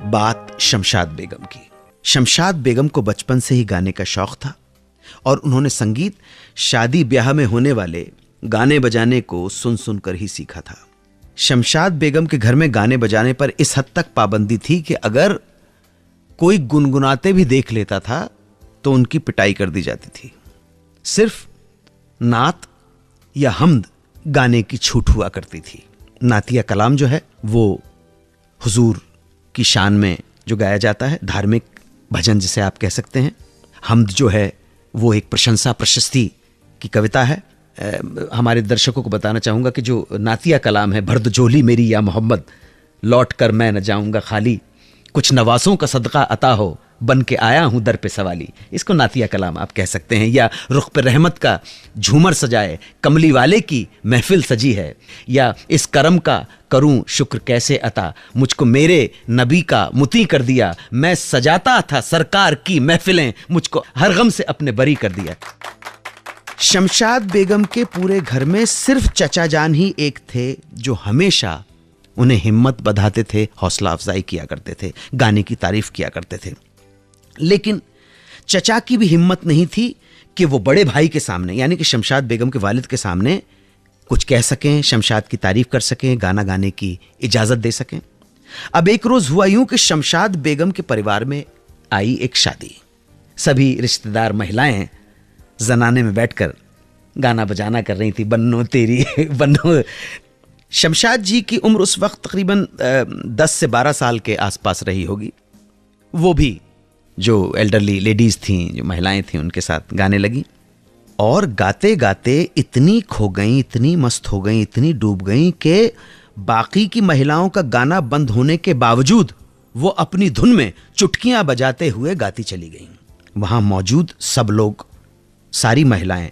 बात शमशाद बेगम की। शमशाद बेगम को बचपन से ही गाने का शौक था और उन्होंने संगीत शादी ब्याह में होने वाले गाने बजाने को सुन सुनकर ही सीखा था। शमशाद बेगम के घर में गाने बजाने पर इस हद तक पाबंदी थी कि अगर कोई गुनगुनाते भी देख लेता था तो उनकी पिटाई कर दी जाती थी। सिर्फ नात या हम्द गाने की छूट हुआ करती थी। नातिया कलाम जो है वो हुजूर की शान में जो गाया जाता है, धार्मिक भजन जिसे आप कह सकते हैं। हम्द जो है वो एक प्रशंसा प्रशस्ति की कविता है। हमारे दर्शकों को बताना चाहूंगा कि जो नातिया कलाम है, भर्द जोली मेरी या मोहम्मद, लौट कर मैं न जाऊंगा खाली, कुछ नवासों का सदका अता हो, बन के आया हूं दर पे सवाली, इसको नातिया कलाम आप कह सकते हैं। या रुख पे रहमत का झूमर सजाए, कमली वाले की महफिल सजी है, या इस करम का करूं शुक्र कैसे अता, मुझको मेरे नबी का मुती कर दिया, मैं सजाता था सरकार की महफिलें, मुझको हर गम से अपने बरी कर दिया। शमशाद बेगम के पूरे घर में सिर्फ चचा जान ही एक थे जो हमेशा उन्हें हिम्मत बधाते थे, हौसला अफजाई किया करते थे, गाने की तारीफ किया करते थे। लेकिन चचा की भी हिम्मत नहीं थी कि वो बड़े भाई के सामने, यानी कि शमशाद बेगम के वालिद के सामने कुछ कह सकें, शमशाद की तारीफ कर सकें, गाना गाने की इजाजत दे सकें। अब एक रोज हुआ यूं कि शमशाद बेगम के परिवार में आई एक शादी। सभी रिश्तेदार महिलाएं जनाने में बैठकर गाना बजाना कर रही थी, बन्नो तेरी बन्नो। शमशाद जी की उम्र उस वक्त तकरीबन 10 से 12 साल के आसपास रही होगी। वो भी जो एल्डरली लेडीज थीं, जो महिलाएं थीं, उनके साथ गाने लगी और गाते गाते इतनी खो गईं, इतनी मस्त हो गईं, इतनी डूब गईं कि बाकी की महिलाओं का गाना बंद होने के बावजूद वो अपनी धुन में चुटकियां बजाते हुए गाती चली गईं। वहां मौजूद सब लोग, सारी महिलाएं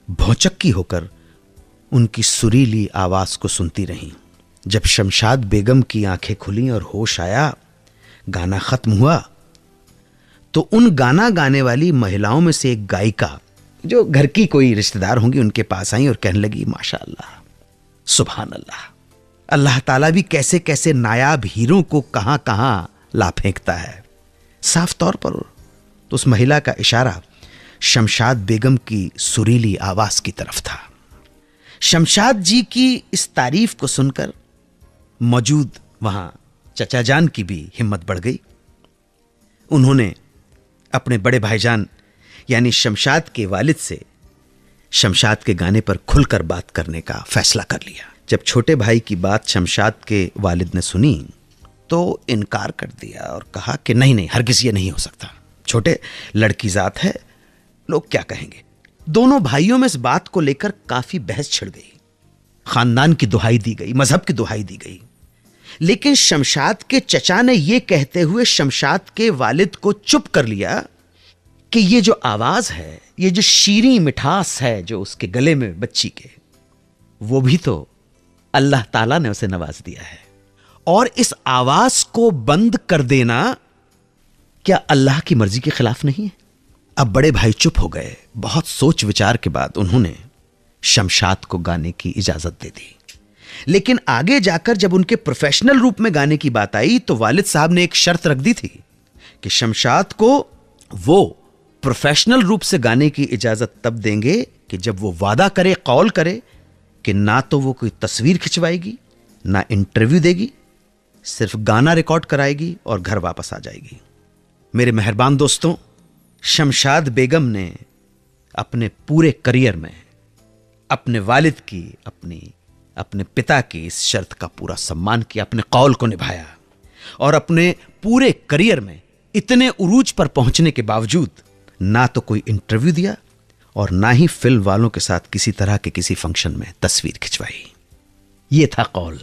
भौचक्की होकर उनकी सुरीली आवाज को सुनती रहीं। जब शमशाद बेगम की आंखें खुली और होश आया, गाना खत्म हुआ, तो उन गाना गाने वाली महिलाओं में से एक गायिका जो घर की कोई रिश्तेदार होंगी उनके पास आई और कहने लगी, माशाअल्लाह, सुभान अल्लाह, अल्लाह ताला भी कैसे कैसे नायाब हीरों को कहां कहां ला फेंकता है। साफ तौर पर तो उस महिला का इशारा शमशाद बेगम की सुरीली आवाज की तरफ था। शमशाद जी की इस तारीफ को सुनकर मौजूद वहां चचा जान की भी हिम्मत बढ़ गई। उन्होंने अपने बड़े भाईजान यानी शमशाद के वालिद से शमशाद के गाने पर खुलकर बात करने का फैसला कर लिया। जब छोटे भाई की बात शमशाद के वालिद ने सुनी तो इनकार कर दिया और कहा कि नहीं नहीं, हरगिज़ ये नहीं हो सकता, छोटे लड़की जात है, लोग क्या कहेंगे। दोनों भाइयों में इस बात को लेकर काफी बहस छिड़ गई। खानदान की दुहाई दी गई, मजहब की दुहाई दी गई, लेकिन शमशाद के चचा ने यह कहते हुए शमशाद के वालिद को चुप कर लिया कि ये जो आवाज है, ये जो शीरी मिठास है जो उसके गले में बच्ची के, वो भी तो अल्लाह ताला ने उसे नवाज दिया है, और इस आवाज को बंद कर देना क्या अल्लाह की मर्जी के खिलाफ नहीं है। अब बड़े भाई चुप हो गए। बहुत सोच विचार के बाद उन्होंने शमशाद को गाने की इजाजत दे दी। लेकिन आगे जाकर जब उनके प्रोफेशनल रूप में गाने की बात आई तो वालिद साहब ने एक शर्त रख दी थी कि शमशाद को वो प्रोफेशनल रूप से गाने की इजाजत तब देंगे कि जब वो वादा करे, कौल करे कि ना तो वो कोई तस्वीर खिंचवाएगी, ना इंटरव्यू देगी, सिर्फ गाना रिकॉर्ड कराएगी और घर वापस आ जाएगी। मेरे मेहरबान दोस्तों, शमशाद बेगम ने अपने पूरे करियर में अपने वालिद की, अपने पिता की इस शर्त का पूरा सम्मान किया, अपने कौल को निभाया, और अपने पूरे करियर में इतने उरूज पर पहुंचने के बावजूद ना तो कोई इंटरव्यू दिया और ना ही फिल्म वालों के साथ किसी तरह के किसी फंक्शन में तस्वीर खिंचवाई। ये था कौल,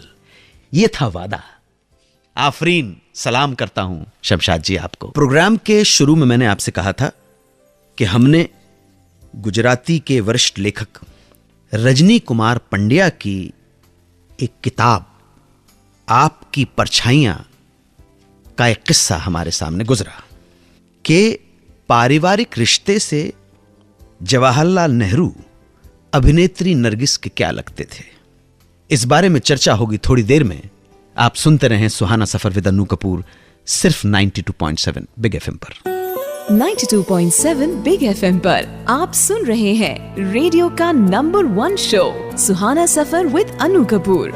ये था वादा। आफरीन, सलाम करता हूं शमशाद जी आपको। प्रोग्राम के शुरू में मैंने आपसे कहा था कि हमने गुजराती के वरिष्ठ लेखक रजनी कुमार पंड्या की एक किताब आपकी परछाइयां का एक किस्सा हमारे सामने गुजरा कि पारिवारिक रिश्ते से जवाहरलाल नेहरू अभिनेत्री नरगिस के क्या लगते थे। इस बारे में चर्चा होगी थोड़ी देर में। आप सुनते रहें सुहाना सफर विद अन्नू कपूर, सिर्फ 92.7 बिग एफएम पर। 92.7 बिग एफएम पर आप सुन रहे हैं रेडियो का number 1 show Suhana suffer with Anu Kapoor.